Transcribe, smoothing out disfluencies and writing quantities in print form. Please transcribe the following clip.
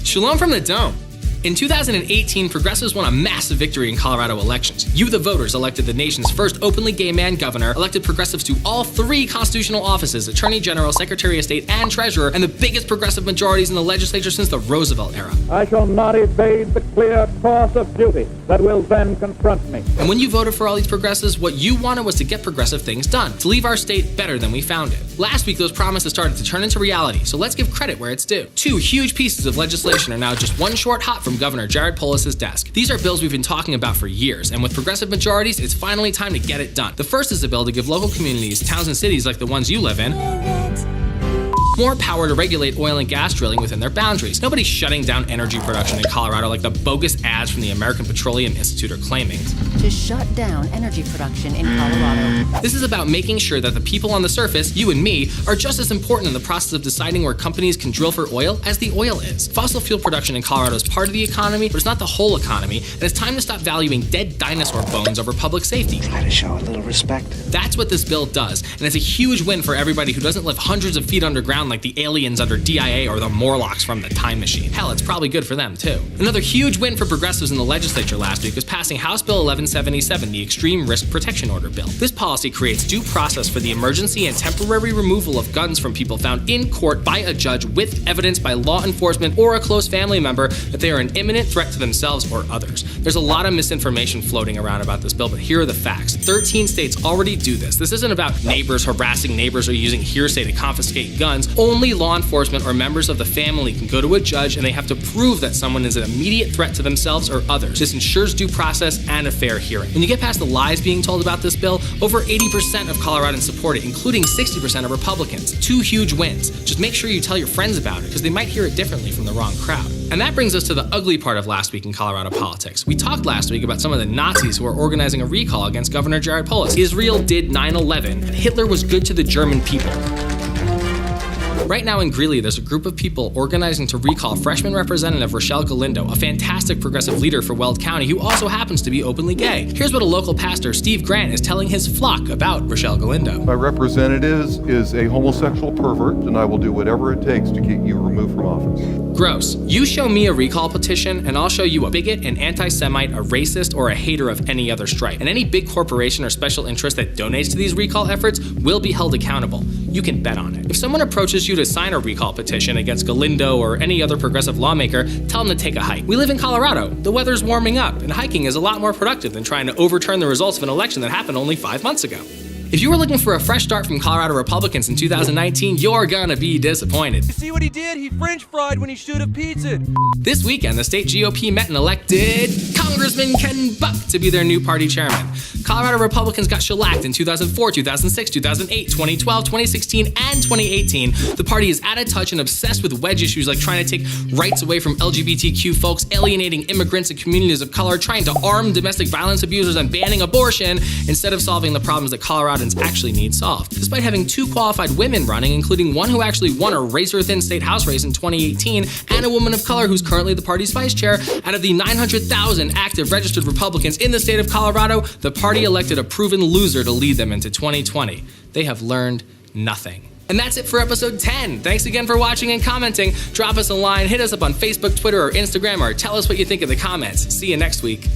Shalom from the Dome. In 2018, progressives won a massive victory in Colorado elections. You, the voters, elected the nation's first openly gay man governor, elected progressives to all 3 constitutional offices, Attorney General, Secretary of State, and Treasurer, and the biggest progressive majorities in the legislature since the Roosevelt era. I shall not evade the clear course of duty that will then confront me. And when you voted for all these progressives, what you wanted was to get progressive things done, to leave our state better than we found it. Last week, those promises started to turn into reality, so let's give credit where it's due. 2 huge pieces of legislation are now just one short hop from Governor Jared Polis's desk. These are bills we've been talking about for years, and with progressive majorities, it's finally time to get it done. The first is a bill to give local communities, towns and cities like the ones you live in, more power to regulate oil and gas drilling within their boundaries. Nobody's shutting down energy production in Colorado like the bogus ads from the American Petroleum Institute are claiming. To shut down energy production in Colorado. This is about making sure that the people on the surface, you and me, are just as important in the process of deciding where companies can drill for oil as the oil is. Fossil fuel production in Colorado is part of the economy, but it's not the whole economy, and it's time to stop valuing dead dinosaur bones over public safety. Try to show a little respect. That's what this bill does, and it's a huge win for everybody who doesn't live hundreds of feet underground like the aliens under DIA or the Morlocks from the Time Machine. Hell, it's probably good for them too. Another huge win for progressives in the legislature last week was passing House Bill 1177, the Extreme Risk Protection Order bill. This policy creates due process for the emergency and temporary removal of guns from people found in court by a judge with evidence by law enforcement or a close family member that they are an imminent threat to themselves or others. There's a lot of misinformation floating around about this bill, but here are the facts. 13 states already do this. This isn't about neighbors harassing neighbors or using hearsay to confiscate guns. Only law enforcement or members of the family can go to a judge and they have to prove that someone is an immediate threat to themselves or others. This ensures due process and a fair hearing. When you get past the lies being told about this bill, over 80% of Coloradans support it, including 60% of Republicans. 2 huge wins. Just make sure you tell your friends about it, because they might hear it differently from the wrong crowd. And that brings us to the ugly part of last week in Colorado politics. We talked last week about some of the Nazis who were organizing a recall against Governor Jared Polis. Israel did 9/11, and Hitler was good to the German people. Right now in Greeley, there's a group of people organizing to recall freshman Representative Rochelle Galindo, a fantastic progressive leader for Weld County who also happens to be openly gay. Here's what a local pastor, Steve Grant, is telling his flock about Rochelle Galindo. My representative is a homosexual pervert, and I will do whatever it takes to get you removed from office. Gross. You show me a recall petition, and I'll show you a bigot, an anti-Semite, a racist, or a hater of any other stripe. And any big corporation or special interest that donates to these recall efforts will be held accountable. You can bet on it. If someone approaches you to sign a recall petition against Galindo or any other progressive lawmaker, tell them to take a hike. We live in Colorado. The weather's warming up, and hiking is a lot more productive than trying to overturn the results of an election that happened only 5 months ago. If you were looking for a fresh start from Colorado Republicans in 2019, you're gonna be disappointed. You see what he did? He French fried when he should have pizzaed. This weekend, the state GOP met and elected Congressman Ken Buck to be their new party chairman. Colorado Republicans got shellacked in 2004, 2006, 2008, 2012, 2016, and 2018. The party is out of touch and obsessed with wedge issues like trying to take rights away from LGBTQ folks, alienating immigrants and communities of color, trying to arm domestic violence abusers, and banning abortion instead of solving the problems that Coloradans actually need solved. Despite having 2 qualified women running, including one who actually won a razor-thin state house race in 2018, and a woman of color who's currently the party's vice chair, out of the 900,000 active registered Republicans in the state of Colorado, the party elected a proven loser to lead them into 2020. They have learned nothing. And that's it for episode 10. Thanks again for watching and commenting. Drop us a line, hit us up on Facebook, Twitter, or Instagram, or tell us what you think in the comments. See you next week.